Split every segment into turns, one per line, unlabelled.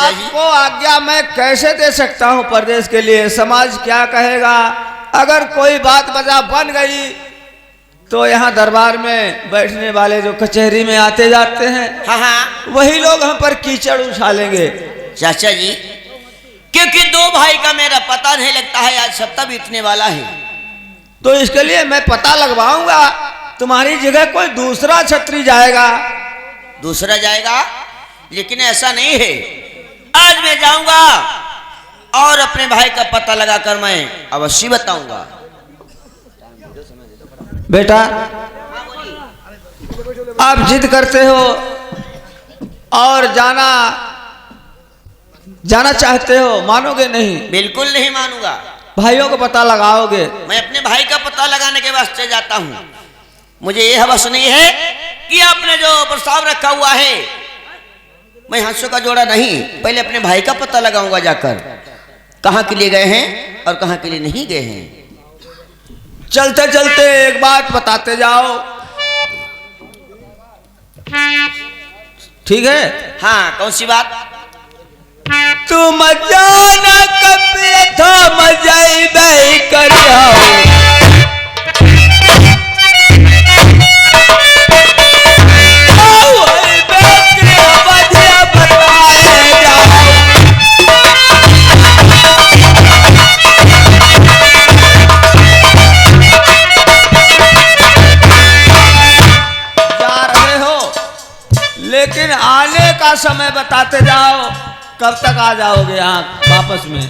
आपको आज्ञा मैं कैसे दे सकता हूँ परदेश के लिए? समाज क्या कहेगा? अगर कोई बात वजह बन गई तो यहाँ दरबार में बैठने वाले जो कचहरी में आते जाते हैं,
हाँ
वही लोग हम पर कीचड़ उछालेंगे।
चाचा जी, क्योंकि दो भाई का मेरा पता नहीं लगता है, आज सप्ताह बीतने वाला है,
तो इसके लिए मैं पता लगवाऊंगा। तुम्हारी जगह कोई दूसरा छत्री जाएगा।
दूसरा जाएगा? लेकिन ऐसा नहीं है, आज मैं जाऊंगा और अपने भाई का पता लगाकर मैं अवश्य बताऊंगा।
बेटा, आप जिद करते हो और जाना चाहते हो, मानोगे नहीं?
बिल्कुल नहीं मानूंगा।
भाइयों का पता लगाओगे?
मैं अपने भाई का पता लगाने के वास्ते जाता हूँ। मुझे ये हवस नहीं है कि आपने जो प्रस्ताव रखा हुआ है, मैं हाथों का जोड़ा नहीं, पहले अपने भाई का पता लगाऊंगा जाकर, कहाँ के लिए गए हैं और कहाँ के लिए नहीं गए हैं।
चलते चलते एक बात बताते जाओ, ठीक है?
हाँ, कौन सी बात?
तुम जाना कभी था मजाई बही कर लेकिन आने का समय बताते जाओ, कब तक आ जाओगे यहाँ वापस में?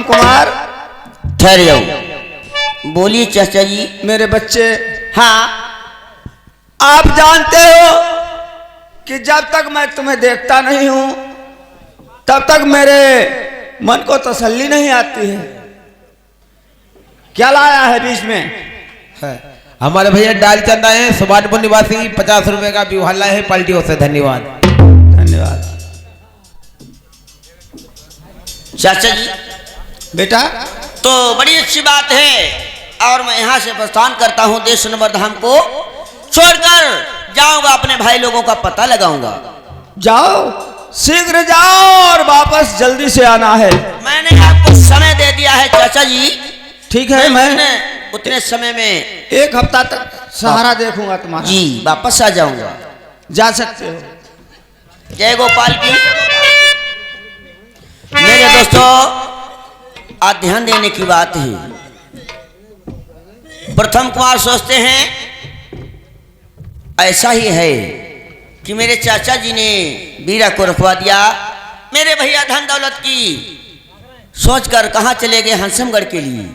कुमार,
ठहर जाओ। बोलिए चाचा जी।
मेरे बच्चे,
हाँ,
आप जानते हो कि जब तक मैं तुम्हें देखता नहीं हूं तब तक मेरे मन को तसल्ली नहीं आती है। क्या लाया है बीच में?
है हमारे भैया डाल चंदा है, सुभानपुर निवासी, 50 रुपए का विवाह लाए है पलटियों से। धन्यवाद।
धन्यवाद
चाचा जी।
बेटा,
तो बड़ी अच्छी बात है और मैं यहाँ से प्रस्थान करता हूँ, देश नंबर धाम को छोड़कर जाऊंगा, अपने भाई लोगों का पता लगाऊंगा।
जाओ, शीघ्र जाओ और वापस जल्दी से आना है।
मैंने आपको समय दे दिया है चाचा जी।
ठीक है, मैं
उतने समय में
1 हफ्ता तक सहारा देखूंगा तुम्हारा।
जी, वापस आ जाऊंगा।
जा सकते हो।
जय गोपाल की। मेरे दोस्तों, आज ध्यान देने की बात है। प्रथम कुमार सोचते हैं ऐसा ही है कि मेरे चाचा जी ने बीरा को रखवा दिया, मेरे भैया धन दौलत की सोचकर कहाँ चले गए हंसमगढ़ के लिए,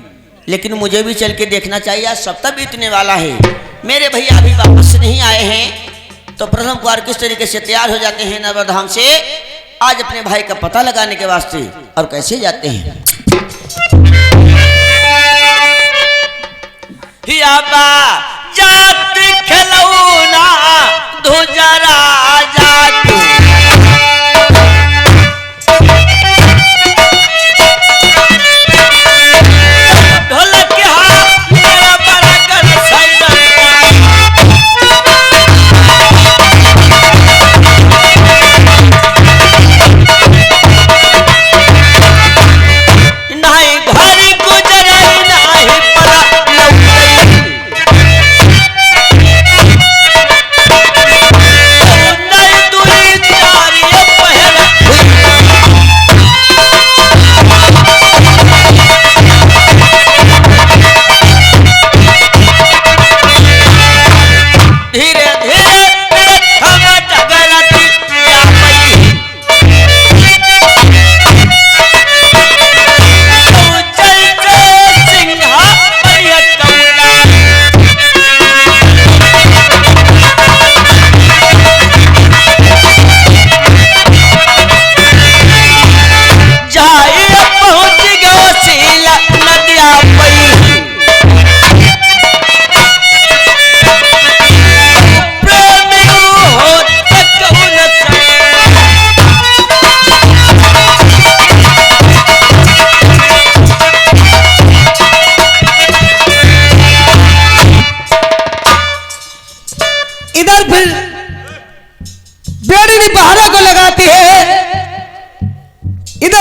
लेकिन मुझे भी चल के देखना चाहिए। आज सप्ताह बीतने वाला है, मेरे भैया अभी वापस नहीं आए हैं, तो प्रथम कुमार किस तरीके से तैयार हो जाते हैं नवधाम से आज अपने भाई का पता लगाने के वास्ते और कैसे जाते हैं। याबा जात खिलौना धुजरा जातू ढोलक हाथ मेरा बड़ा कर नहीं घर गुजरे नहीं पड़ा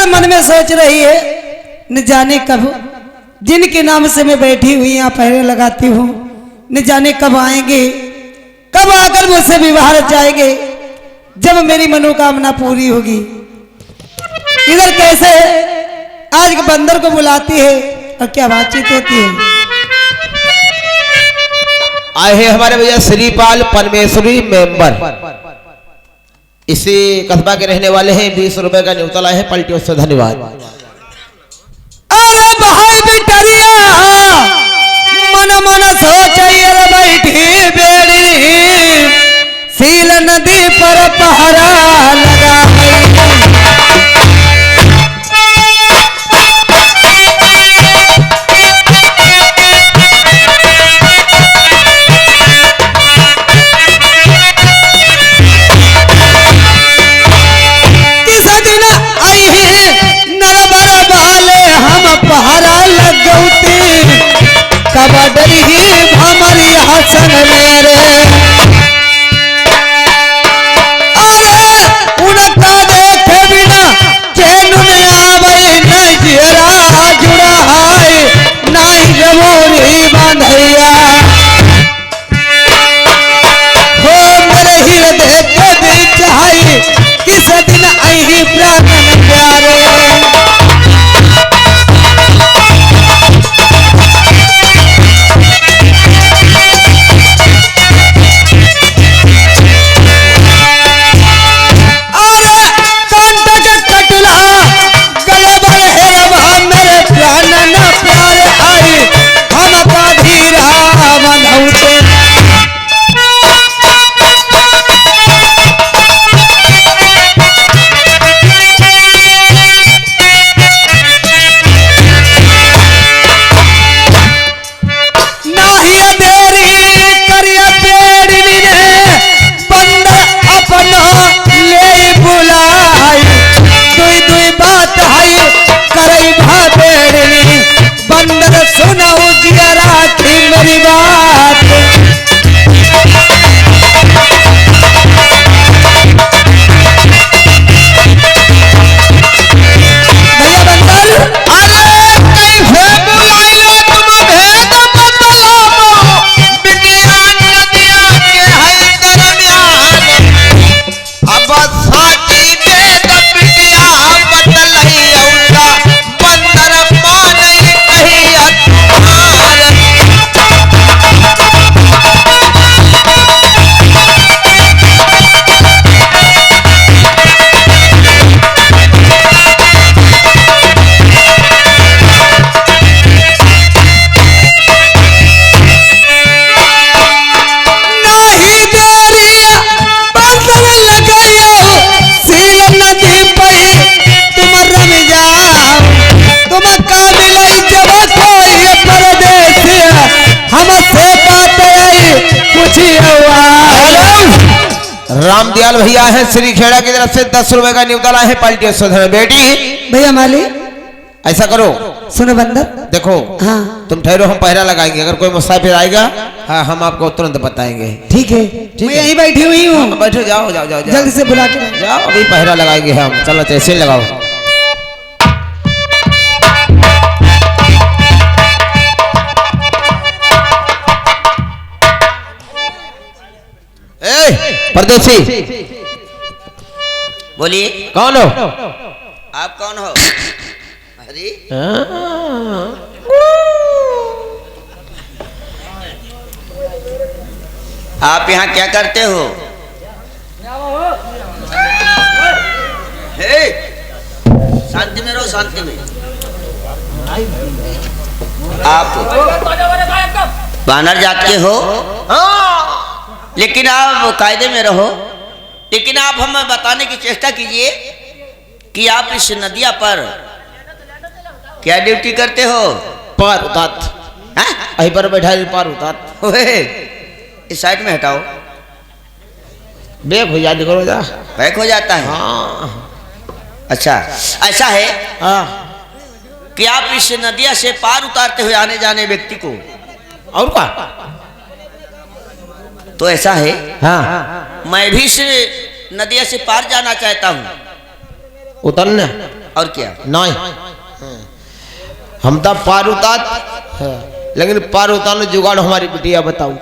मन में सोच रही है न जाने कब जिनके नाम से मैं बैठी हुई यहाँ पहरे लगाती हूँ न जाने कब आएंगे, कब आकर मुझसे विवाह रचाएंगे, जब मेरी मनोकामना पूरी होगी। इधर कैसे आज बंदर को बुलाती है और क्या बातचीत होती है।
आए हैं हमारे भैया श्रीपाल परमेश्वरी मेंबर, इसी कस्बा के रहने वाले हैं। 20 रुपए का न्यूतला है पलटियों से, धन्यवाद।
अरे भाई बिटरिया मन मन सोचिए बैठी बेड़ी सील नदी पर पहरा लगा कबड्डी हमारी हसन मेरे। अरे
रामदयाल भैया है श्री खेड़ा की तरफ से 10 रुपए का न्यूतला है पलटी धन्यवाद। बेटी
भैया माली
ऐसा करो,
सुनो बंदर,
देखो
हाँ
तुम ठहरो, हम पहरा लगाएंगे, अगर कोई मुसाफिर आएगा हाँ हम आपको तुरंत बताएंगे।
ठीक है, मैं यहीं बैठी हुई हूँ,
बैठो, जाओ जाओ जाओ जाओ,
जल्दी से बुला के
जाओ, अभी पहरा लगाएंगे हम। चलो ऐसे लगाओ। परदेसी
बोलिए,
कौन हो?
आप कौन हो? अरे आप यहाँ क्या करते हो? हे, शांति में रहो, शांति में। आप बानर जात के हो, लेकिन आप कायदे में रहो। लेकिन आप हमें बताने की चेष्टा कीजिए कि आप इस नदिया पर क्या ड्यूटी करते हो?
पार उतात, अही पर बैठा पार उतात।
ओए, इस साइड में हटाओ,
बेक हो जाती करो जा,
बैक हो जाता है।
हाँ
अच्छा, ऐसा है
हाँ,
कि आप इस नदिया से पार उतारते हुए आने जाने व्यक्ति को,
और क्या?
तो ऐसा है
हाँ
मैं भी इस नदिया से पार जाना चाहता हूँ।
उतरना
और क्या?
नहीं, हम तो पार उतार, लेकिन पार उतारने जुगाड़ हमारी बिटिया बताऊ।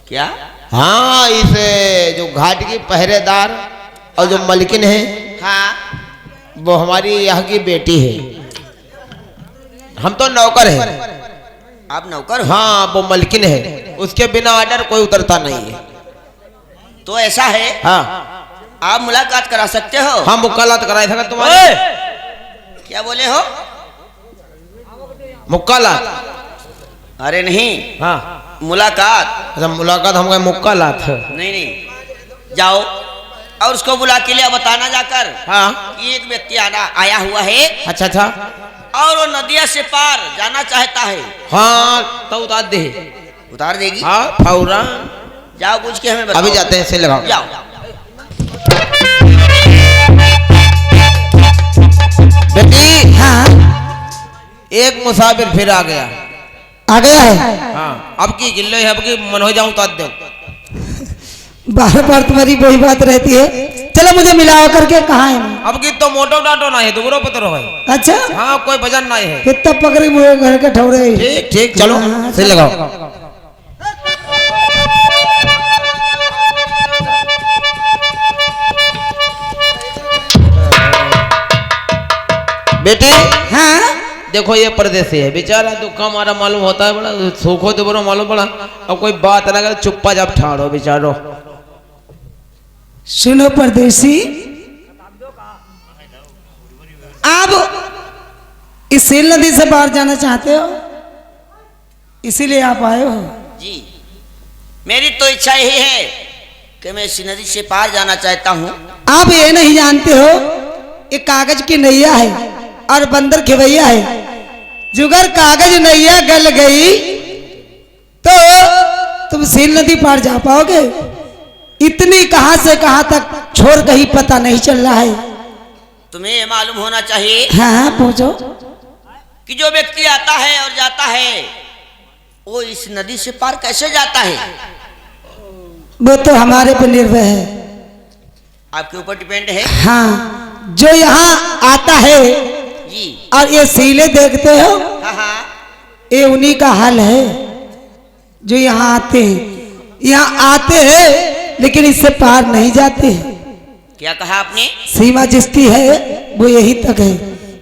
क्या?
हाँ, इस जो घाट की पहरेदार और जो मलकिन है,
हाँ,
वो हमारी यहाँ की बेटी है, हम तो नौकर है।
आप नौकर हो?
हाँ, वो मलकिन है, उसके बिना ऑर्डर कोई उतरता नहीं है।
तो ऐसा है
हाँ,
आप मुलाकात करा सकते हो?
हम मुक्कालात कराए थे तुम्हारे।
क्या बोले हो?
मुक्कालात?
अरे नहीं,
हाँ,
मुलाकात।
अच्छा मुलाकात, हम गए मुक्कालात।
नहीं नहीं, जाओ और उसको बुला के लिए बताना जाकर
हाँ,
कि एक व्यक्ति आया हुआ है
अच्छा अच्छा,
और वो नदिया से पार जाना चाहता है।
हाँ तो उतार दे।
उतार देगी?
हाँ फौरन,
जाओ पूछ के हमें बताओ।
अभी जाते हैं, से लगाओ।
जाओ।
बेटी
हाँ
एक मुसाफिर फिर आ गया।
आ गया है।
हाँ, अब की गिल्लो है, अब की मन हो जाऊं उतार दो।
बार बार तुम्हारी वही बात रहती है। चलो मुझे मिलाओ करके, कहाँ है?
अब की तो मोटो डाटो ना है, दुबरो पत्रो है।
अच्छा,
हाँ, कोई वजन नहीं है।
कितना पकड़ी मुझे घर के ठौरे।
ठीक ठीक, चलो
हाँ,
से लगाओ। बेटी
हाँ
देखो, ये परदेसी है बेचारा, दुखा मारा मालूम होता है, बड़ा सूखो दुबरो मालूम पड़ा। अब कोई बात ना करे, चुप्पा जब ठाड़ो बेचारो।
सुनो परदेसी, आप इस सील नदी से पार जाना चाहते हो, इसीलिए आप आए हो?
जी, मेरी तो इच्छा यही है कि मैं इस नदी से पार जाना चाहता हूँ।
आप ये नहीं जानते हो, ये कागज की नैया है और बंदर खिवैया है। जुगर कागज नैया गल गई तो तुम सील नदी पार जा पाओगे? इतनी कहां से कहां तक छोड़ कहीं पता नहीं चल रहा है।
तुम्हें ये मालूम होना चाहिए
हाँ पूछो।
कि जो व्यक्ति आता है और जाता है वो इस नदी से पार कैसे जाता है?
वो तो हमारे पर निर्भर है।
आपके ऊपर डिपेंड है।
हाँ, जो यहाँ आता है
जी,
और ये सीले देखते हो,
हाँ हाँ,
ये उन्हीं का हाल है जो यहाँ आते हैं। यहाँ आते हैं लेकिन इससे पार नहीं जाते हैं।
क्या कहा आपने?
सीमा जिसकी है वो यही तक है।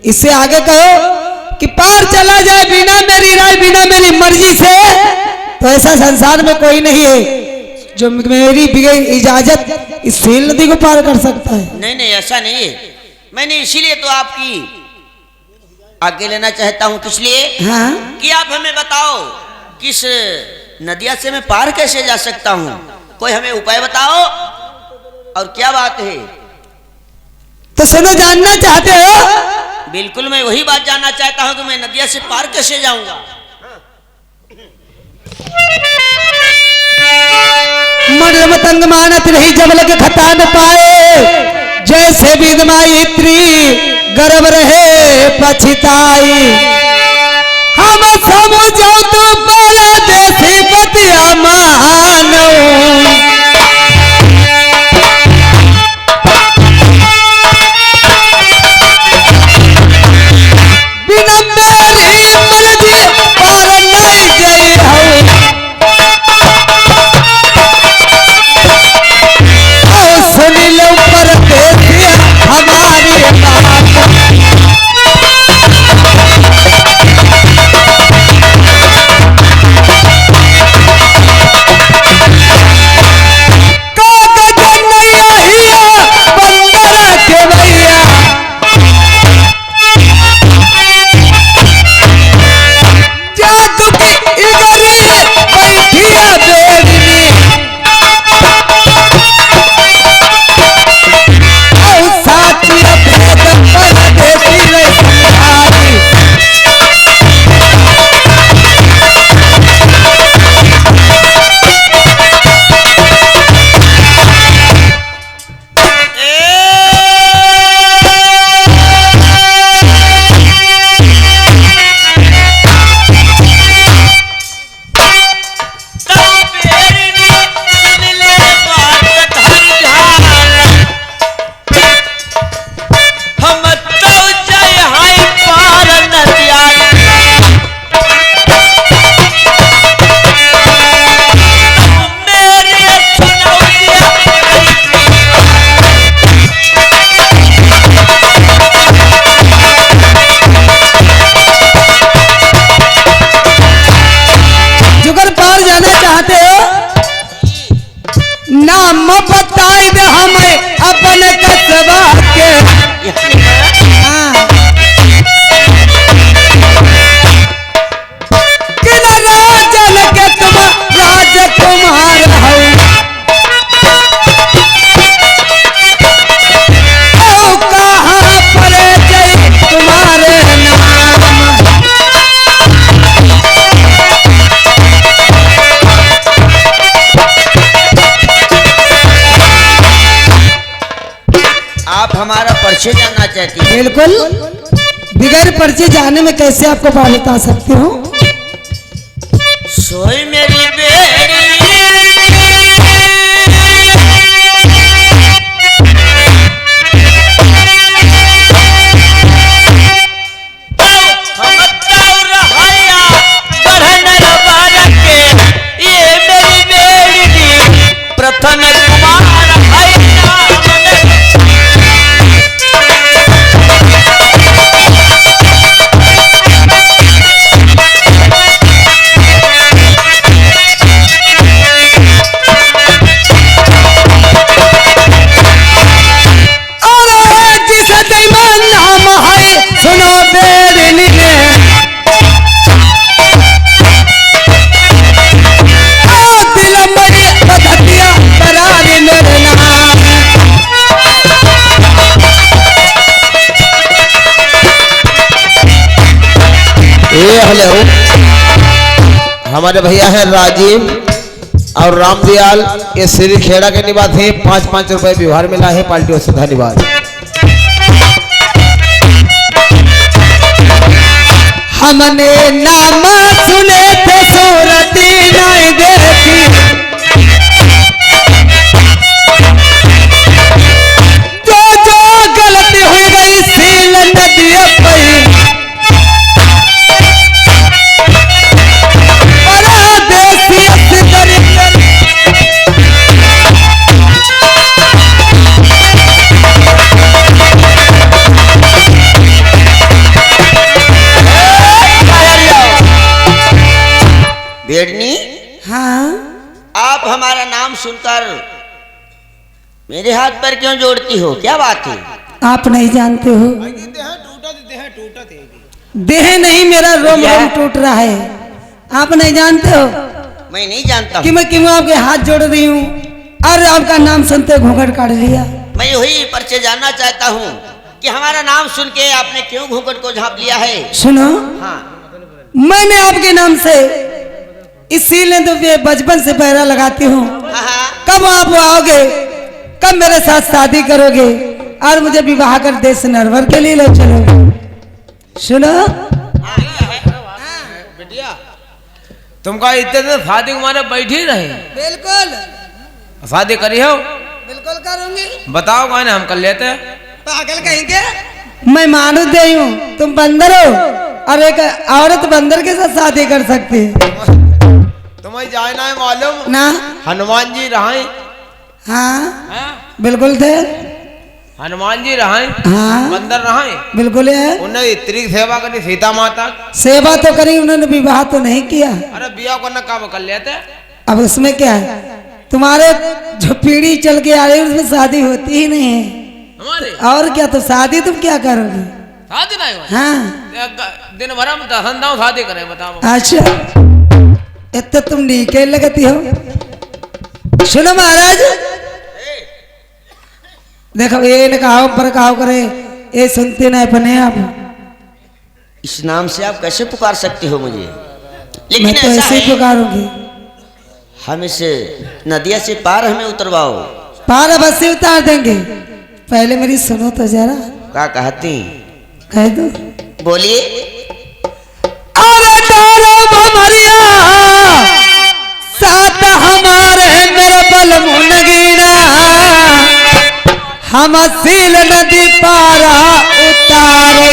इससे आगे कहो कि पार चला जाए बिना मेरी राय, बिना मेरी मर्जी से, तो ऐसा संसार में कोई नहीं है जो मेरी बगैर इजाजत इस सील नदी को पार कर सकता है।
नहीं नहीं, ऐसा नहीं है। मैंने इसीलिए तो आपकी आगे लेना चाहता हूँ। किस लिए?
हाँ,
कि आप हमें बताओ किस नदिया से मैं पार कैसे जा सकता हूँ, कोई हमें उपाय बताओ। और क्या बात है?
तो सुनो, जानना चाहते हो?
बिल्कुल, मैं वही बात जानना चाहता हूँ कि मैं नदिया से पार कैसे जाऊंगा।
मन मतंग मानत रही जबल के खता न पाए, जैसे विदमायित्री गर्भ रहे पछिताई। हम समझो तू परदेसी पतिया मानो, बिना मेरी मर्जी पार नहीं गई हो, सुन लो परदेसिया हमारी बात। नाम बताई दे हमें अपन कसबा के, किन राजन के तुम राजकुमार हो, कहाँ पर जय तुम्हारे नाम।
आप हमारा परिचय जानना चाहती हैं?
बिल्कुल, बिगैर परिचय जाने में कैसे आपको बात बता सकती हूँ।
सोई मेरी बेड़ी प्रथम कुमार
हेलो, हमारे भैया हैं राजीव और रामदयाल, ये श्री खेड़ा के निवासी हैं। 5-5 रुपए व्यवहार मिला है, पार्टियों से धन्यवाद।
हमने नाम सुने थे सूरती नहीं देखी, जो जो गलती हुई गई सील नदी पई,
बेड़नी।
हाँ,
आप हमारा नाम सुनकर मेरे हाथ पर क्यों जोड़ती हो, क्या बात है?
आप नहीं जानते हो, देह नहीं मेरा रोम रोम टूट रहा है, आप नहीं जानते हो।
मैं नहीं जानता
कि मैं क्यों आपके हाथ जोड़ रही हूँ और आपका नाम सुनते घूंघट काट लिया।
मैं वही परिचय जानना चाहता हूँ कि हमारा नाम सुन के आपने क्यों घूंघट को झाँप लिया है?
सुनो,
हाँ,
मैंने आपके नाम से इसीलिए तो बचपन से पहरा लगाती हूँ कब आप आओगे, कब मेरे साथ शादी करोगे और मुझे विवाह कर देश नरवर के लिए ले चलोगे। सुनो
बिटिया, तुमका इतने दिन शादी मारे बैठी रहे,
बिल्कुल
शादी करी हो?
बिल्कुल करूंगी।
बताओ कौन हम कर लेते हैं।
पागल कहेंगे, मैं मानुस दे हूँ, तुम बंदर हो और एक औरत बंदर के साथ शादी कर सकती है।
तुम्हें जाना है मालूम
ना
हनुमान जी रहे?
हाँ बिल्कुल थे।
हनुमान जी रहे,
हाँ
बंदर रहे,
बिल्कुल है।
उन्होंने इतनी सेवा करी सीता माता।
सेवा तो करी, उन्होंने विवाह तो नहीं किया।
अरे बिया करना काम कर लेते।
अब उसमें क्या है, तुम्हारे जो पीढ़ी चल के आ रही है उसमें शादी होती ही नहीं है
हमारे।
और क्या, तो शादी तुम क्या करोगे?
शादी नहीं हो?
हाँ
दिन भर हम धंधा शादी करें, बताओ।
अच्छा इतना तुम नीके लगती हो। सुनो महाराज, देखो ये न कहाओ पर कहाओ करे, ये सुनते ना अपने आप।
इस नाम से आप कैसे पुकार सकते हो मुझे?
मैं
लेकिन
तो
ऐसा
ऐसे ही
है,
पुकारूंगी।
हम इस नदिया से पार हमें उतरवाओ।
पार अब से उतार देंगे, पहले मेरी सुनो तो जरा।
क्या कहती?
कह दो।
बोलिए।
अरे डालो भमरिया साथ हमारे मेरे बल मुनगीना, हम सील नदी पारा उतारे।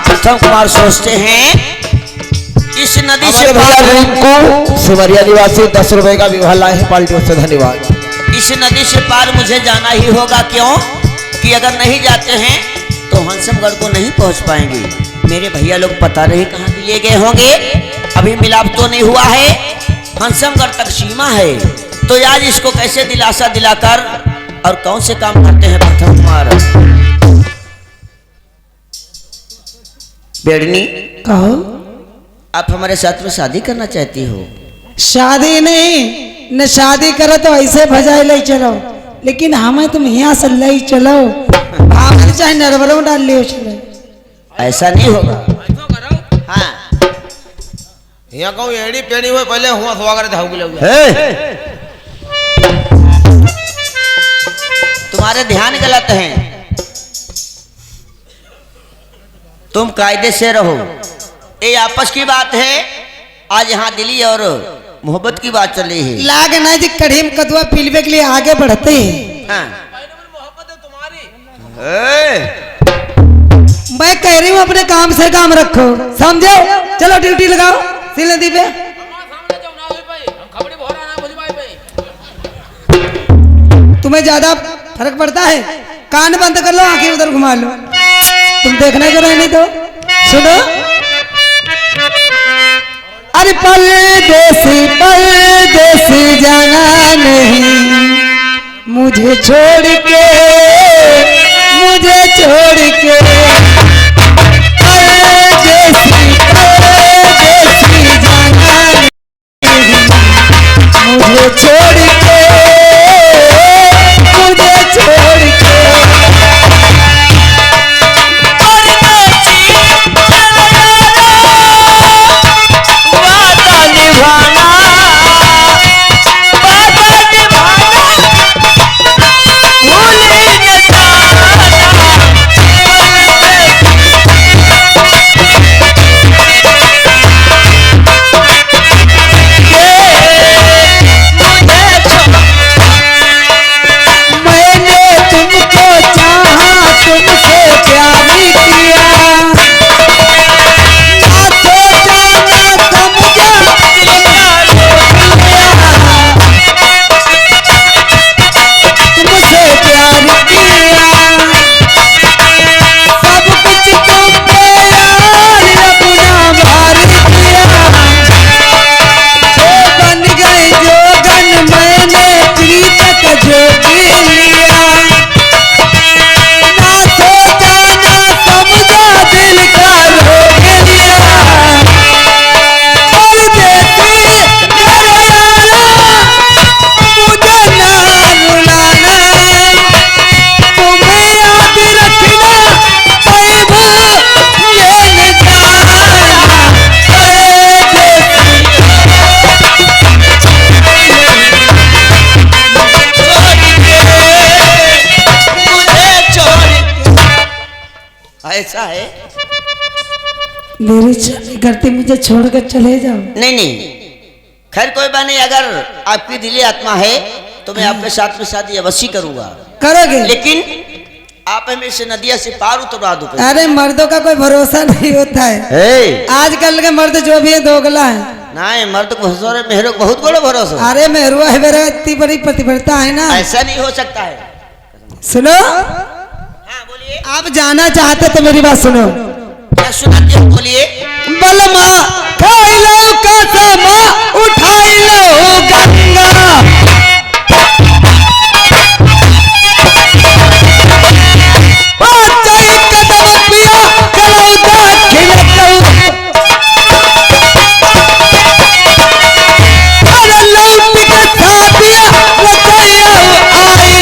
उत्तम कुमार सोचते हैं इस नदी से
भैया रिंकू सिमरिया निवासी 10 रुपए का विवाह लाए हैं पार्टियों से, धन्यवाद।
इस नदी से पार मुझे जाना ही होगा। क्यों कि अगर नहीं जाते हैं तो हंसमगढ़ को नहीं पहुंच पाएंगे। मेरे भैया लोग पता नहीं कहाँ दिए गए होंगे, अभी मिलाप तो नहीं हुआ है, हंसमगढ़ तक सीमा है। तो आज इसको कैसे दिलासा दिलाकर और कौन से काम करते हैं प्रथम कुमार? बेड़नी,
कहो।
आप हमारे साथ में शादी करना चाहती हो?
शादी नहीं, न शादी करो तो ऐसे भजाए ले चलो, लेकिन हमें तुम यहाँ से ले चलो, भाग चाहे नरवरों डाल लियो चलो।
ऐसा नहीं होगा। हाँ,
यहाँ कहूँ एड़ी पेड़ी हुए पहले हुआ स्वागत
तुम्हारे ध्यान गलत है, तुम कायदे से रहो। ये आपस की बात है, आज यहाँ दिली और मोहब्बत की बात चल रही है।
लाग ना जी कढ़ीम कदुआ पीलवे के लिए आगे बढ़ते हैं।
हाँ।
मैं कह रही हूँ अपने काम से काम रखो, समझे? चलो ड्यूटी लगाओ सिल नदी पे। तुम्हें ज्यादा फर्क पड़ता है? कान बंद कर लो, आंखें उधर घुमा लो। तुम देखने को नहीं तो सुनो। अरे परदेसी परदेसी जाना नहीं मुझे छोड़ के परदेसी परदेसी जाना नहीं मुझे छोड़ के
ऐसा है
मेरी शादी करते मुझे छोड़कर चले जाओ।
नहीं खैर कोई बात नहीं, अगर आपकी दिली आत्मा है तो मैं आपके साथ में शादी अवश्य करूंगा।
करोगे?
लेकिन आप हमें से नदिया से पार उतरवा दो।
अरे मर्दों का कोई भरोसा नहीं होता है। आजकल के मर्द जो भी है दोगला है।
नहीं, मर्द को मेहरो बहुत बड़ा भरोसा।
अरे मेहरुआ है मेरा, इतनी बड़ी प्रतिबद्धता है ना।
ऐसा नहीं हो सकता है।
सुनो, आप जाना चाहते तो मेरी बात सुनो।
क्या सुनाते हो? बोलिए।
बलमा खाई लो कसमा उठाई लो गंगा, पाँच कदम पिया कलौदा खिलकौ, अरे लौट के साथिया रचैया आई,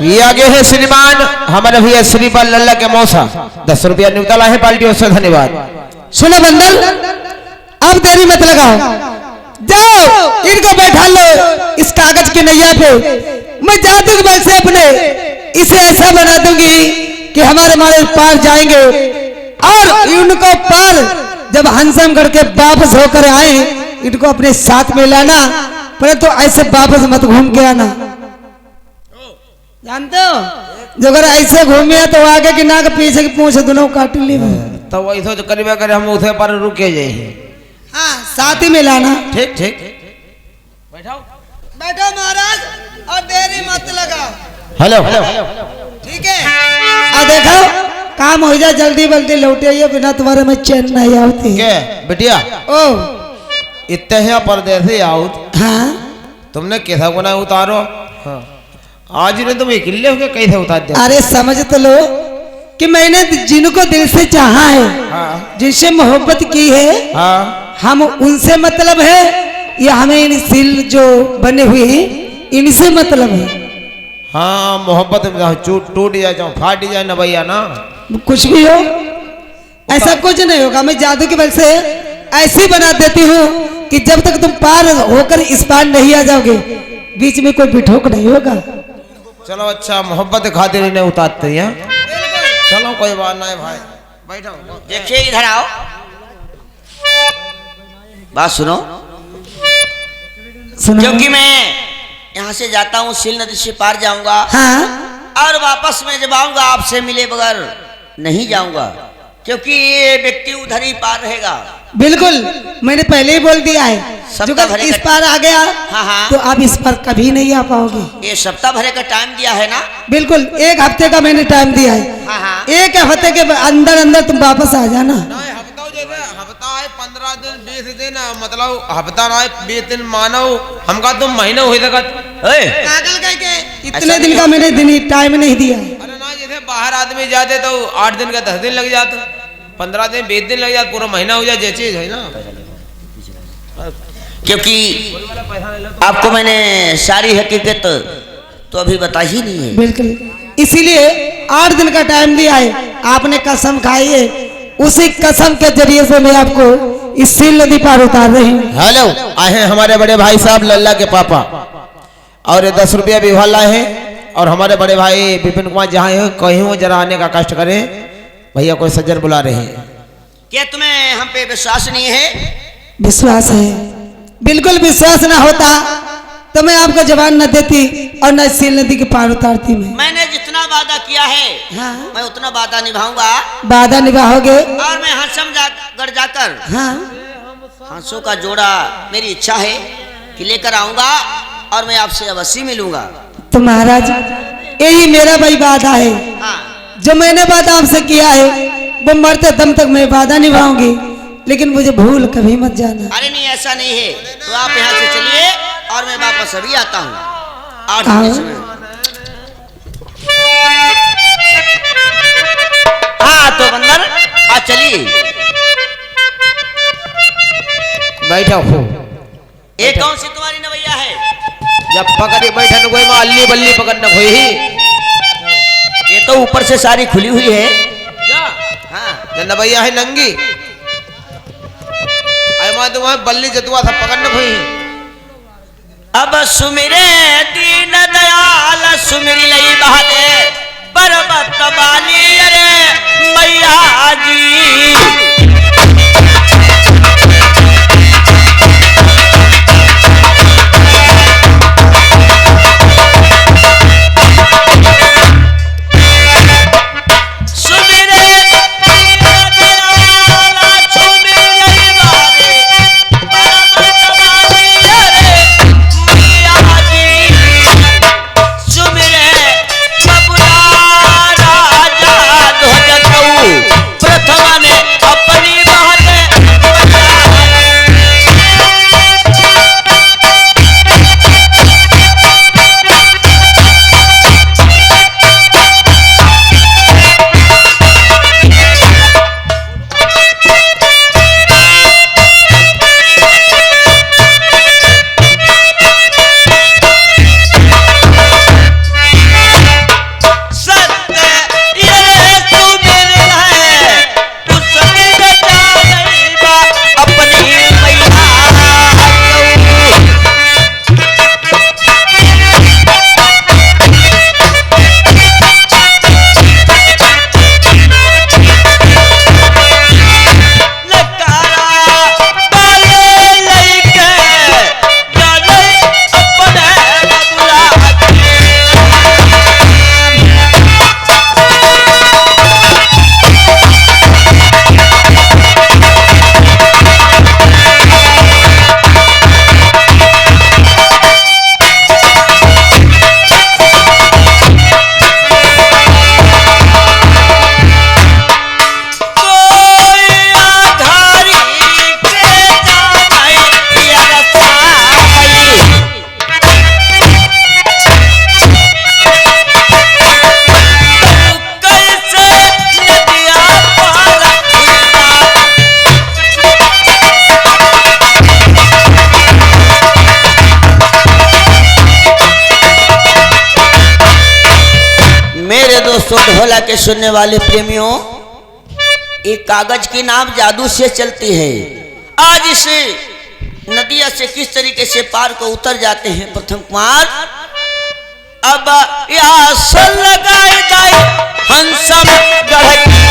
ये आगे है श्रीमान हमारे भैया श्रीपाल लल्ला के मौसा 10 रुपया न्यूतला है पार्टियों से धन्यवाद।
सुनो बंदल, अब देरी मत लगाओ, जाओ इनको बैठा लो इस कागज की नैया पे। मैं जादू के बल से अपने इसे ऐसा बना दूंगी कि हमारे मारे पार जाएंगे, और इनको पार जब हंसमगढ़ के वापस होकर आए इनको अपने साथ में लाना, परंतु ऐसे वापस मत घूम के आना, जानते हो? जो अगर ऐसे घूमे तो आगे की नाक पीछे की पूंछ दोनों काट ली।
तो वही तो करीबा करे हम उसे पर रुके जाए।
हाँ, साथ ही में लाना।
ठीक ठीक,
बैठो महाराज और देरी मत लगाओ।
हेलो
ठीक है, आ देखो काम हो जाए, जल्दी जल्दी लौटे आइए, बिना तुम्हारे में चैन नहीं आती।
क्या बिटिया
ओ
इतने है परदेसी आउट।
हाँ,
तुमने कैसा गुना उतारो? हाँ। आज ने तुम अकेले होके कैसे उतार दिया?
अरे समझ तो लो कि मैंने जिनको दिल से चाहा है,
हाँ।
जिनसे मोहब्बत की है,
हाँ।
हम उनसे मतलब है या हमें इन सिल जो बने हुए हैं इनसे मतलब है?
हाँ, मोहब्बत में टूट जाए चाहे फाट जाए ना भैया ना,
कुछ भी हो ऐसा कुछ नहीं होगा। मैं जादू की वजह से ऐसी बना देती हूँ कि जब तक तुम पार होकर इस पार नहीं आ जाओगे बीच में कोई बिठोक नहीं होगा।
चलो अच्छा, मोहब्बत खातिर नहीं उतारते हैं। चलो कोई बात नहीं भाई, बैठो।
देखिए इधर आओ, बात सुनो।
सुनो।
क्योंकि मैं यहाँ से जाता हूँ, सील नदी से पार जाऊंगा,
हाँ,
और वापस में जब आऊंगा आपसे मिले बगैर नहीं जाऊंगा, क्योंकि ये व्यक्ति उधर ही पार रहेगा।
बिल्कुल, मैंने पहले ही बोल दिया है,
सब
जो
का
अगर
भरे
इस
का-
पार आ गया
हाँ हाँ,
तो आप इस पार कभी नहीं आ पाओगे।
ये सप्ताह भरे का टाइम दिया है ना?
बिल्कुल, 1 हफ्ते का मैंने टाइम दिया है।
हाँ हाँ,
1 हफ्ते के अंदर अंदर तुम वापस आ जाना।
हफ्ता जैसे हफ्ता है 15 दिन 20 दिन, मतलब हफ्ता ना 20 दिन मानो हमका तुम महीना हो सकत।
पागल कह के इतने
ऐसा
दिन
नहीं
का मैंने दिन टाइम नहीं दिया है।
अरे ना, जैसे बाहर आदमी जाते तो 8 दिन का 10 दिन लग जाता, 15 दिन 20 दिन लग जाता, पूरा महीना हो जाए, जैसे चीज है ना।
क्योंकि आपको मैंने सारी हकीकत तो अभी बता ही नहीं है।
बिल्कुल, इसीलिए 8 दिन का टाइम दिया है। आपने कसम खाई है, उसी कसम के जरिए से मैं आपको इस सील नदी पार उतार रही हूँ।
हेलो, आए हैं हमारे बड़े भाई साहब लल्ला के पापा, और 10 रुपया भी लाए हैं। और हमारे बड़े भाई विपिन कुमार जहाँ है कहीं वो जरा आने का कष्ट करें, भैया कोई सज्जन बुला रहे हैं।
क्या तुम्हें हम पे विश्वास नहीं है?
विश्वास है, बिल्कुल विश्वास ना होता तो मैं आपको जवान न देती और न सील नदी के पार उतारती।
मैंने जितना वादा किया है,
हाँ,
मैं उतना वादा निभाऊंगा,
वादा निभाओगे?
और मैं हंसमगढ़ जाकर
हाँ,
हंसों का जोड़ा मेरी इच्छा है कि लेकर आऊंगा, और मैं आपसे अवश्य मिलूंगा।
तो महाराज यही मेरा भाई वादा है,
हाँ,
जो मैंने वादा आपसे किया है वो मरते दम तक मैं वादा निभाऊंगी, लेकिन मुझे भूल कभी मत जाना।
अरे नहीं, ऐसा नहीं है, तो आप यहाँ से चलिए और मैं वापस अभी आता हूँ 8
हाँ।
बजे समय। हाँ तो बंदर आ चलिए।
बैठो हो,
ये कौन सी तुम्हारी नवैया है?
जब पकड़ी बैठन कोई में अल्ली बल्ली पकड़ना कोई ही।
ये तो ऊपर से सारी खुली हुई है।
हाँ, नवैया है नंगी, आई तुम्हारे बल्ली जतुआ सब पकड़ना कोई।
अब सुमिरे दीन दयाल सुमिरी लई बहादे बरबत बाली अरे मैया जी। प्रथम ने दोस्तों ढोला के सुनने वाले प्रेमियों, एक कागज की नाव जादू से चलती है। आज इस नदिया से किस तरीके से पार को उतर जाते हैं प्रथम कुमार। अब यास लगाए जाए हंसम गढ़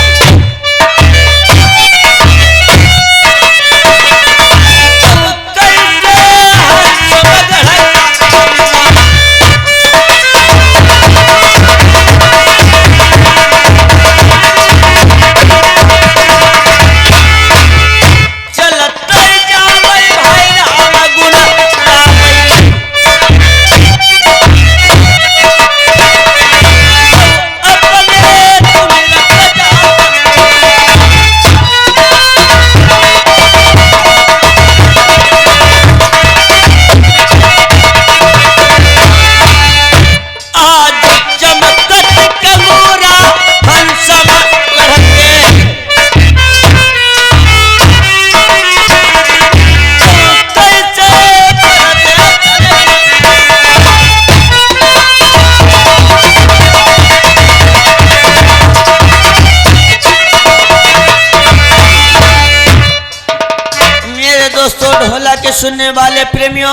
सुनने वाले प्रेमियों,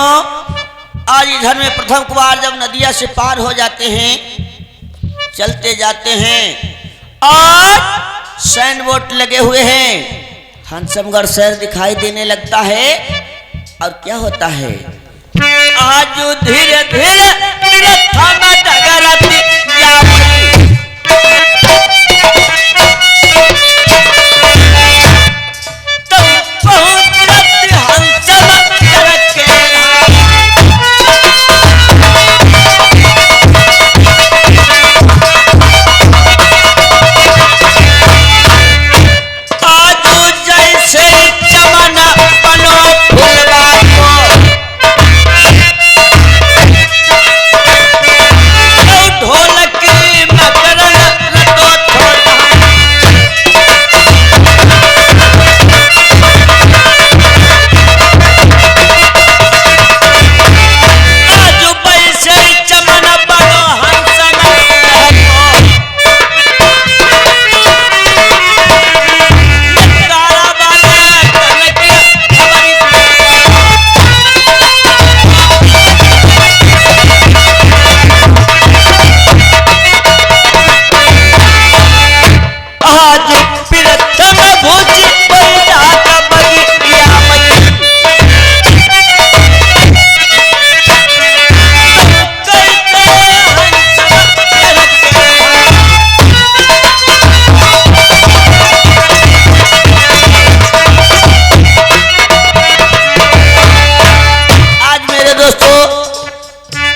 आज इधर में प्रथम कुमार जब नदिया से पार हो जाते हैं, चलते जाते हैं और सैंड बोट लगे हुए हैं। हंसमगढ़ शहर दिखाई देने लगता है और क्या होता है, आज धीरे धीरे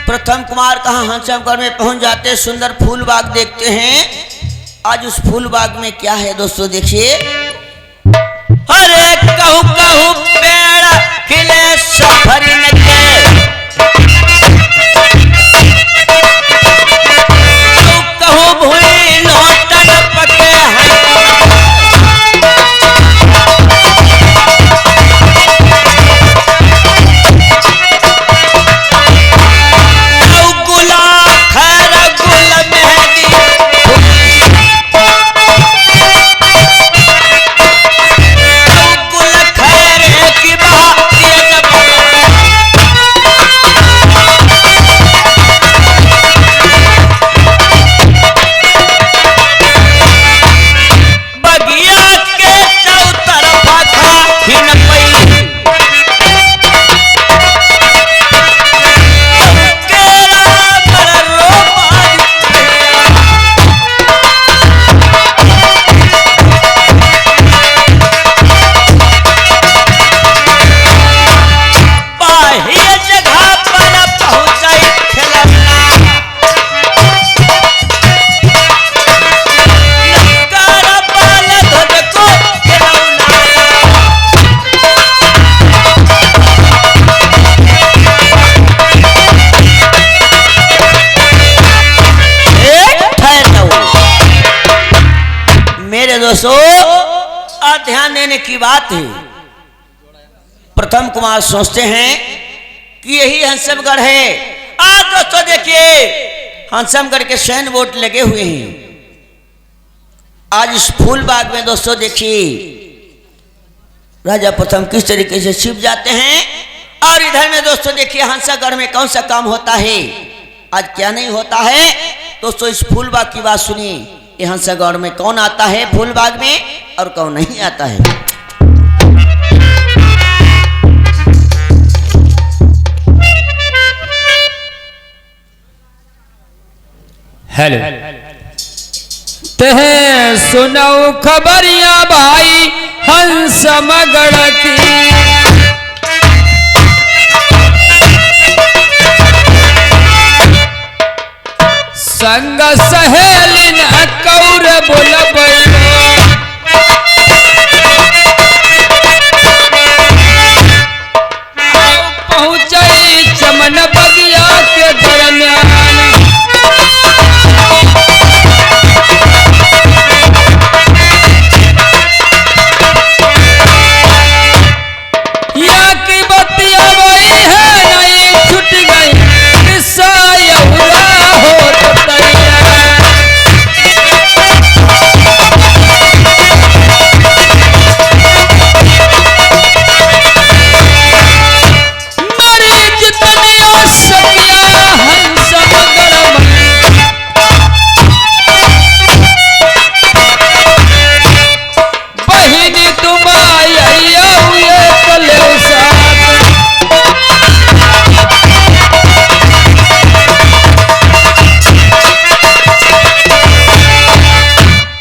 प्रथम कुमार कहाँ हंसमगढ़ में पहुंच जाते हैं, सुंदर फूल बाग देखते हैं। आज उस फूल बाग में क्या है दोस्तों, देखिए। हरे कहू कहू पेड़ खिले सफरी लगे, कहू भूई लोटन पके ध्यान देने की बात है। प्रथम कुमार सोचते हैं कि यही हंसमगढ़ है। आज दोस्तों देखिए, हंसमगढ़ के सैन्य बोट लगे हुए हैं आज इस फूल बाग में दोस्तों देखिए राजा प्रथम किस तरीके से छिप जाते हैं, और इधर में दोस्तों देखिए हंसागढ़ में कौन सा काम होता है, आज क्या नहीं होता है। दोस्तों इस फूल बाग की बात सुनिए, ये हंसागढ़ में कौन आता है फूल बाग में और कौन नहीं आता है।
हेलो तहे सुनाओ खबरिया भाई हंसमगढ़ की, संग सहेलिन कौर बोलबैलो, पहुंचई चमन बगिया के दरमियान,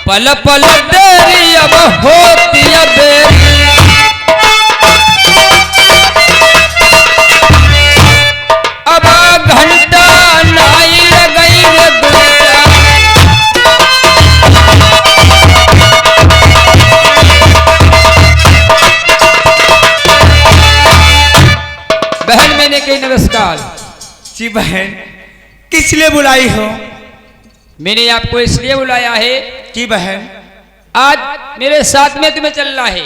पल पल देरी अब होती बेरी, अब घंटा नाई गई रे दुनिया, बहन मैंने कही नमस्कार।
जी बहन, किस लिए बुलाई हो?
मैंने आपको इसलिए बुलाया है
जी बहन,
आज मेरे साथ में तुम्हें चलना है।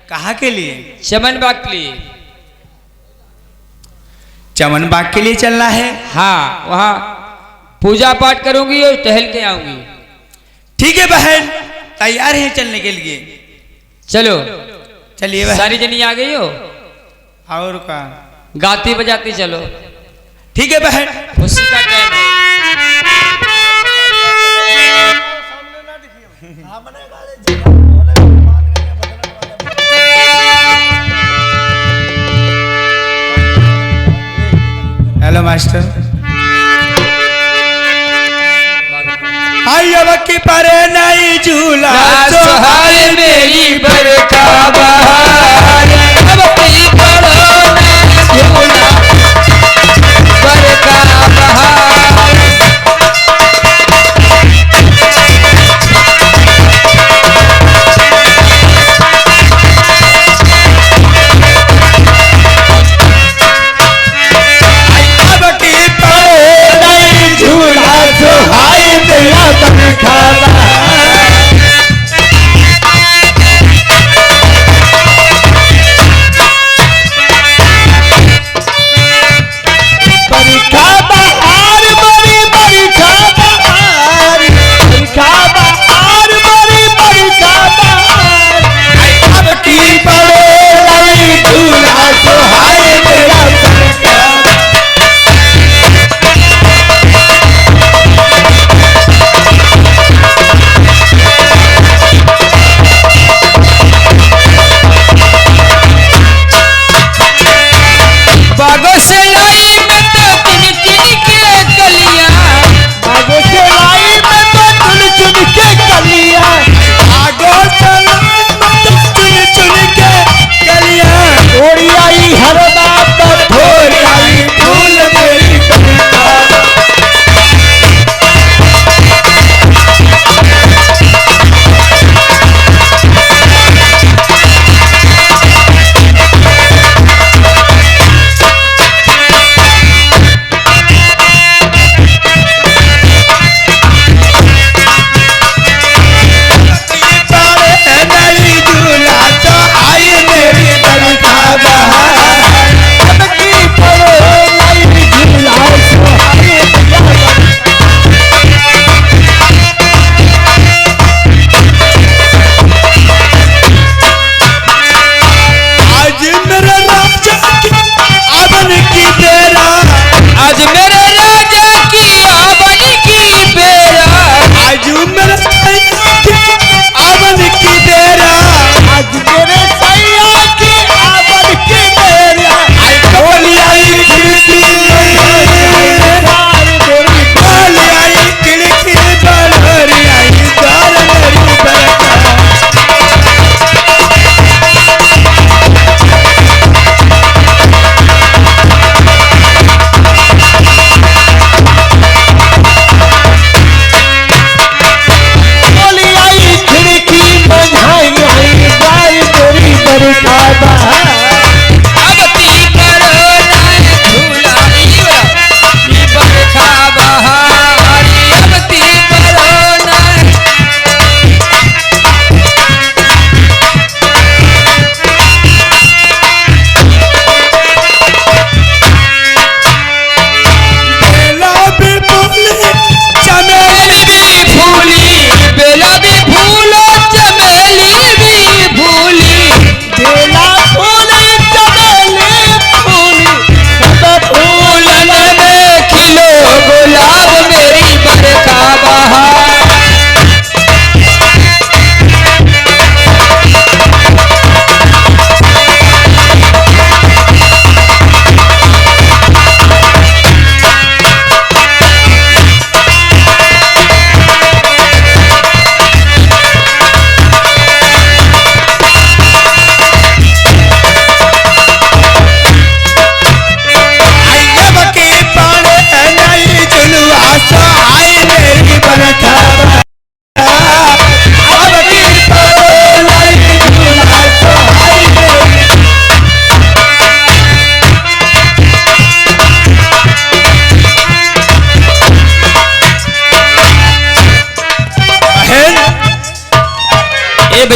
कहाँ के लिए?
चमन बाग के लिए।
चमन बाग के लिए चलना है?
हाँ, वहाँ पूजा पाठ करूंगी और टहल के आऊंगी।
ठीक है बहन, तैयार है चलने के लिए।
चलो
चलिए बहन।
सारी जनी आ गई हो?
और का
गाती बजाती चलो।
ठीक है बहन।
खुशी का टाइम है।
Hello master. आई अब की परे नहीं झूला
सोहाय मेरी बरखा बहार, अब की परो नहीं झूला बरखा बहार।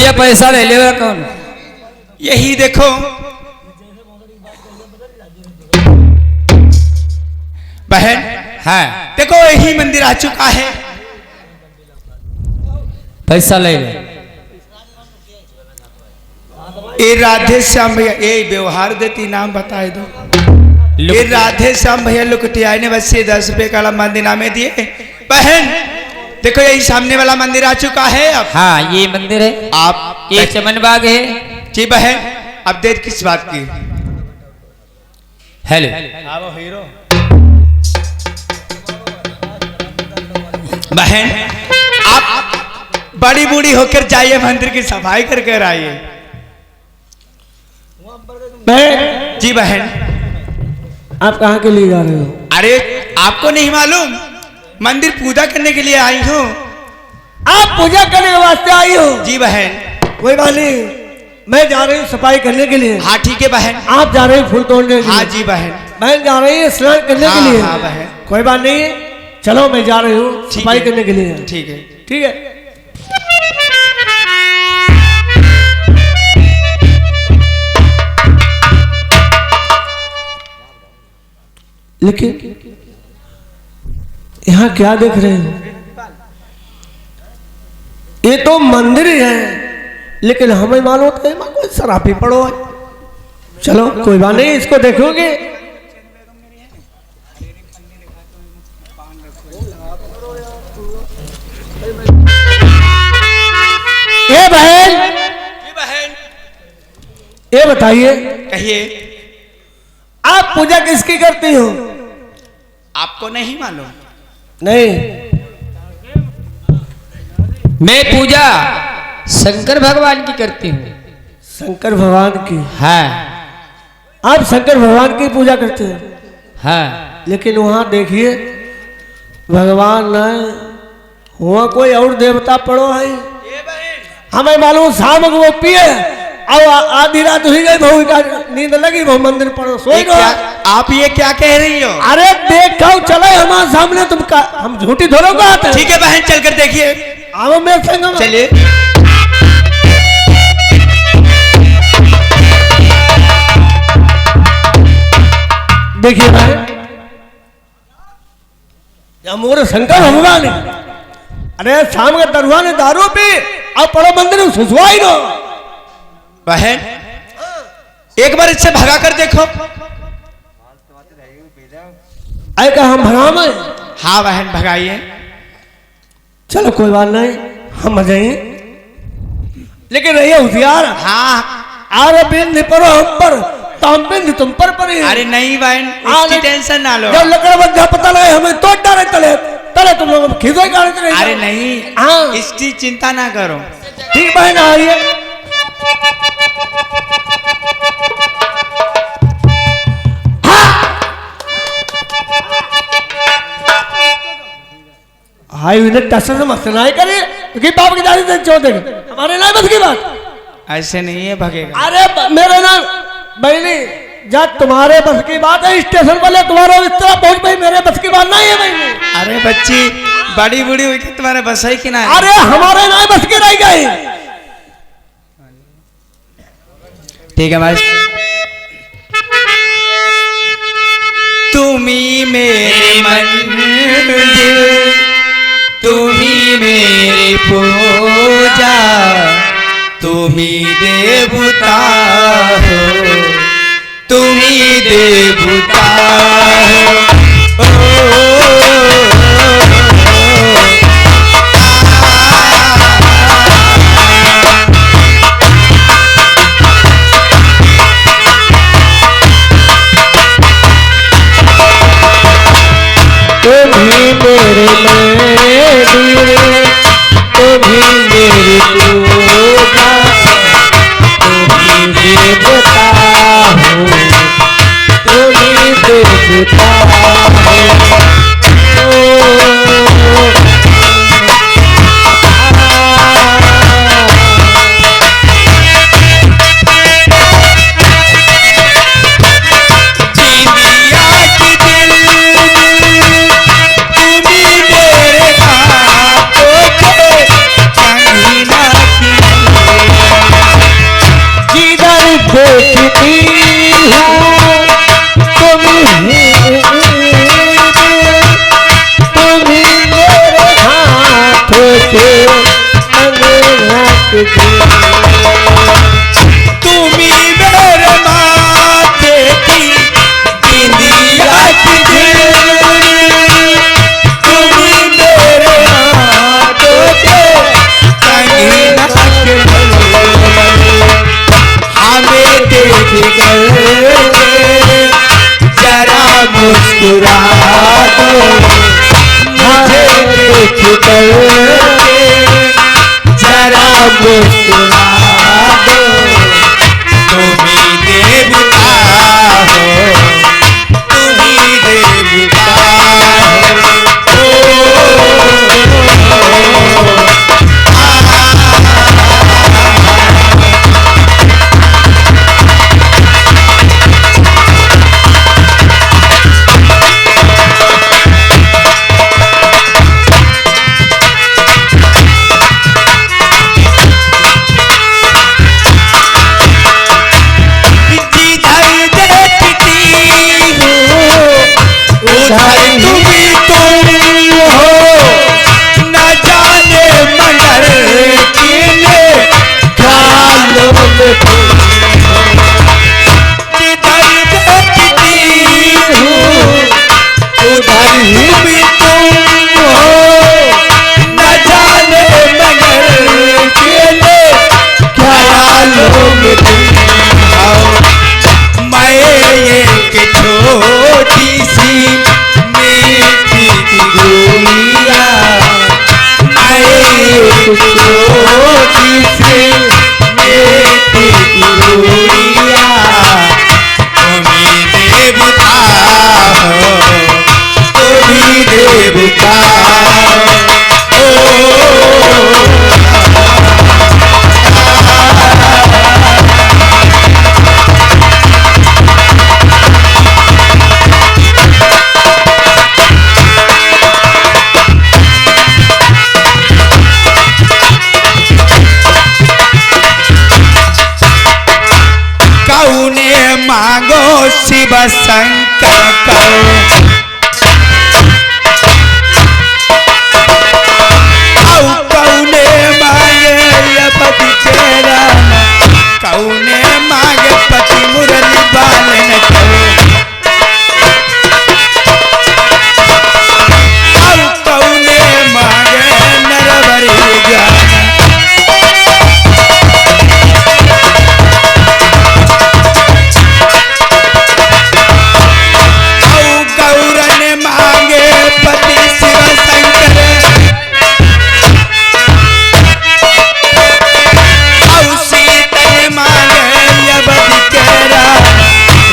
भैया पैसा ले ले कौन?
यही देखो बहन,
हाँ
देखो यही मंदिर आ चुका है।
पैसा ले ले।
ये राधे श्याम भैया, ये व्यवहार देती नाम बताए दो। ये राधे श्याम भैया लुकटिया ने बस ये 10 रुपए का मंदिर नामे दिए। बहन देखो यही सामने वाला मंदिर आ चुका है। अब
हाँ ये मंदिर है,
आप
ये चमन बाग है।
जी बहन, अब देर किस बात की?
हेलो
हीरो बहन, आप बड़ी बूढ़ी होकर जाइए, मंदिर की सफाई करके आइए।
बहन,
जी बहन।
आप कहाँ के लिए जा रहे हो?
अरे आपको नहीं मालूम, मंदिर पूजा करने के लिए आई हूँ।
आप पूजा करने के वास्ते आई हो?
जी बहन।
कोई बात नहीं, मैं जा रही हूँ सफाई करने के लिए।
हाँ ठीक है बहन।
आप जा रहे हो फूल तोड़ने के लिए?
हाँ जी बहन।
बहन जा रही है स्नान करने
हाँ,
के लिए?
हाँ बहन।
कोई बात नहीं, चलो मैं जा रही हूँ
ठीक
सफाई
है।
करने के लिए।
ठीक है।
ठीक है। लेकिन यहाँ क्या देख रहे हो? ये तो मंदिर ही है, लेकिन हमें मालूम होता है कोई शराबी पड़ो है। चलो कोई बात नहीं, इसको देखोगे। ये बहन,
जी बहन।
ये बताइए,
कहिए।
आप पूजा किसकी करती हो?
आपको नहीं मालूम?
नहीं,
मैं पूजा शंकर भगवान की करती हूँ।
शंकर भगवान की?
हाँ
आप शंकर भगवान की पूजा करते हो?
हाँ।
लेकिन वहां देखिए भगवान नहीं हुआ, कोई और देवता पड़ो है। हमें मालूम शाम को वो पिए और आधी रात हुई गई, बहु का नींद लगी, बहु मंदिर पड़ो सोई गो।
आप ये क्या कह रही हो?
अरे देखो चले हमारे सामने, तुम का हम झूठी धोरो का आते?
ठीक है बहन, चलकर देखिए।
आओ मेरे संग में।
चलिए।
देखिए भाई, मोरे शंकर भगवान है। अरे शाम के दरुआ ने दारू पी और पड़ो मंदिर में सुसवाई नो।
बहन एक बार इससे भगा कर देखो।
अरे क्या हम भगा में?
हाँ बहन भगाइए।
चलो कोई बात नहीं, हम आ जाइए, लेकिन रहिए होशियार।
हाँ।
अरे बिंद परो हम पर तो हम बिंद तुम पर पड़ी।
अरे नहीं बहन, इसकी टेंशन ना लो।
जब लकड़ बंधा पता लगे हमें तो डरे तले तले तुम लोग खिजो गाड़ी चले।
अरे नहीं,
हाँ
इसकी चिंता ना करो।
ठीक बहन आइए। हाय इन्हें टसन से मस्त ना करे, क्योंकि बाप की दादी से छोड़ देंगे हमारे ना बस की बात।
ऐसे नहीं है भगेगा।
अरे मेरे ना बहनी, जब तुम्हारे बस की बात है स्टेशन वाले तुम्हारा इस तरह पहुंच भाई, मेरे बस की बात नहीं है बहनी।
अरे बच्ची बड़ी बूढ़ी हुई कि तुम्हारे बस है कि ना?
अरे हमारे ना बस की रह गई।
ठीक है भाई। तुम्ही मेरे मंदिर, तुम्ही मेरी पूजा, तुम्ही देवता हो, तुम्ही देवता हो।
तुम्ही मेरे मंदिर, तुम्ही मेरी पूजा, तुम्ही देवता हो, तुम्ही
तुम्ही मेरे माथे की बिंदिया की झिलमिल, तुम्ही मेरे हाथों के कंगना के हमें देख कर जरा मुस्कुरा दो, मुझे देख कर जरा मुस्कुरा दो, तुम्ही देवता हो, तुम्ही देवता मांगो शिव शंकर कौने मांगे पति तेरा, कौने मांगे पति मुरली बालन कौने मांगे नरवरी जान,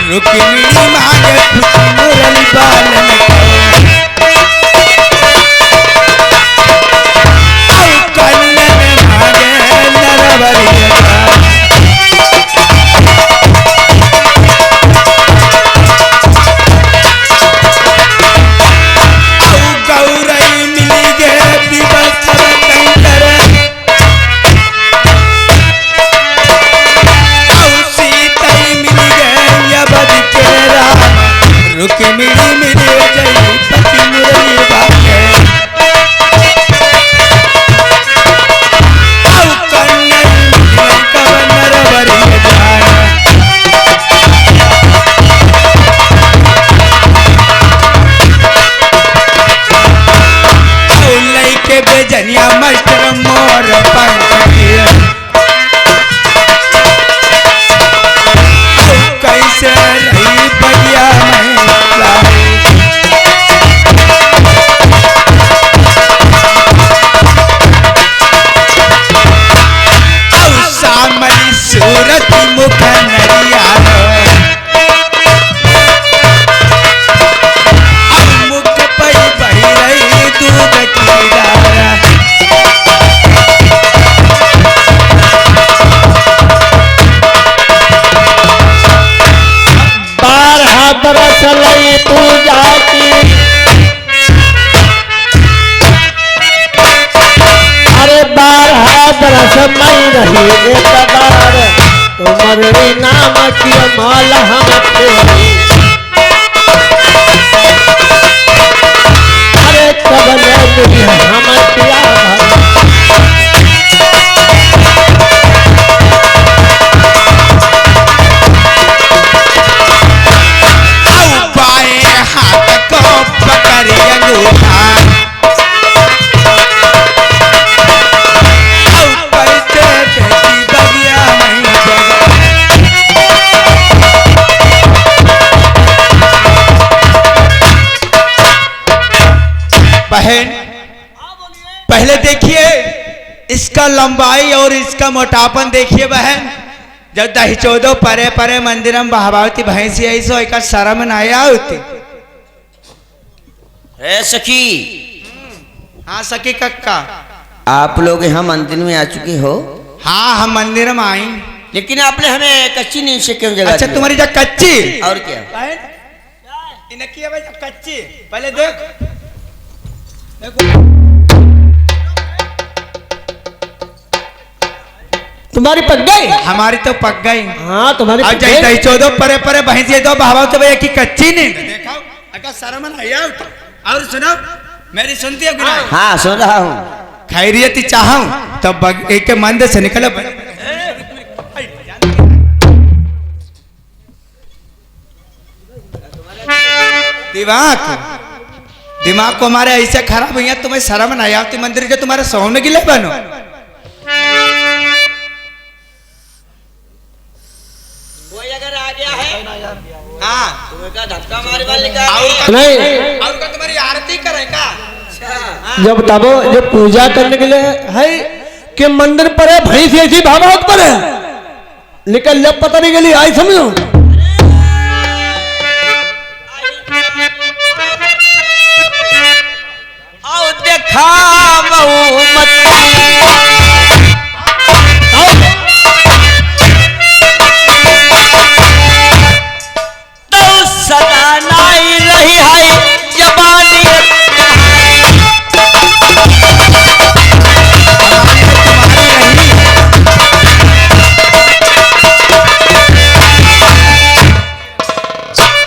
रुक्मिणी मांगे मुरली बालन कन्नन मांगे नरवरी गौरई मिली गे दिवस कंकर सीतई मिली गे बद केरा, रुक्मिणी मिले जई पति मुरली बाके कन्नन कवन नरवरी जान, लई के बेजनिया मास्टर मोर पंखिया कैसे रही बढ़िया सामरी सूरत मुख नरिया मुख पर बही रही दूध की धारा,
बरस लई पूजा की, अरे 12 बरस मई रही एक बार, तुम्हारे नाम की माल हम तेरी, अरे कबले हम प्यार
बहन, पहले देखिए इसका लंबाई और इसका मोटापन देखिए बहन। जब दही चौदह परे परे मंदिरम बहावती भैंसी ऐसो एक शर्म न आया होती।
ए सखी,
हाँ सखी कक्का,
आप लोग यहाँ मंदिर में आ चुके हो,
हाँ हम मंदिर में आई।
लेकिन आपने हमें कच्ची नींद से क्यों जगा
अच्छा
दिया?
तुम्हारी जगह कच्ची
और क्या?
बहन, इनकी है भाई कच्ची, पहले देख देखो
तुम्हारी पक गई।
हमारी तो पक गई।
हाँ तुम्हारी
अब
पक
जैसे
गई।
दही चौदह परे परे भैंसी तो बहावा तो भैया की कच्ची नहीं देखा अगर शर्म न आया तो। और सुनो मेरी सुनती हो कि नहीं?
हाँ सुन रहा हूँ।
खैरियत चाहूं तब एक के मंदिर से निकले। दिमाग को हमारे ऐसे खराब हुई है, तुम्हें शर्म नहीं आती मंदिर के तुम्हारे सोने गिले बनो।
कोई अगर आ गया है
हाँ
तुम्हें का धक्का मारे वाले का
नहीं,
और का तुम्हारी आरती करेगा।
जब तबो जब पूजा करने के लिए है कि मंदिर पर है भैंस ऐसी भागवत पर है, लेकिन जब पता नहीं के लिए आई समझो।
आओ देखा बहुमत तो सदा नाई रही है जबानी।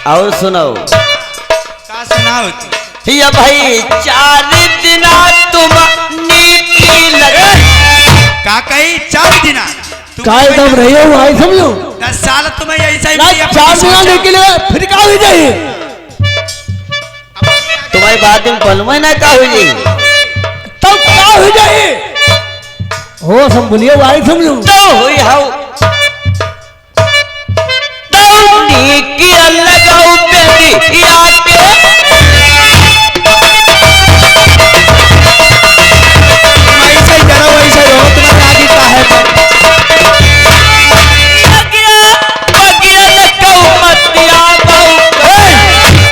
और सुनो
का सुनाओ
ये भाई 4 दिन तुम नीकी लगे
का कही 4 दिन
का एकदम रही हो आई समझो।
10 साल तुम्हें ऐसा ही
ना
किया,
4 दिन आने के लिए फिर का हो जाए।
तुम्हारी बात में पलमा ना का हुई
तब का हो जाए। हो सब बोलिए आई समझो।
तो हुई हाउ तो नीकी लगाओ बेटी आके
ऐसे ही करो वैसे रहो तुम्हारे आगे का है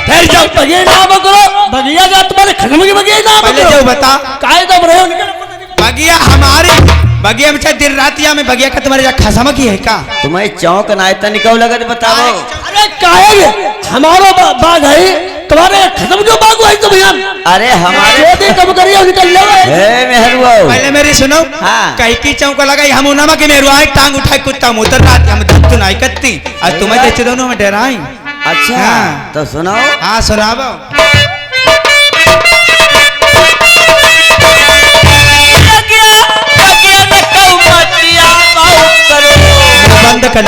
फिर जब बगिया नाम करो बगिया जा तुम्हारे खत्म की बगिया नाम
पहले
करो
जो बता
काय दम रहे हो।
बगिया हमारी बगिया में चाहे दिन रातिया में बगिया का तुम्हारे यहाँ खसम की है का।
तुम्हें चौक नायता निकल लगा बताओ।
अरे काहे हमारा बाग है तुम्हारे खत्म क्यों बाग है तुम यहाँ।
अरे हमारे
ये कब करिए निकल जाओ।
हे मेहरुआ
पहले मेरी सुनो
हाँ।
कहीं की चौक लगाई हम उन्नमा के मेरुआ टांग उठाए कुत्ता मुतर रात हम धत्तु नहीं करती और तुम्हें देखे दोनों में डराई।
अच्छा
हाँ।
तो सुनाओ।
हाँ सुनाबो बंद कर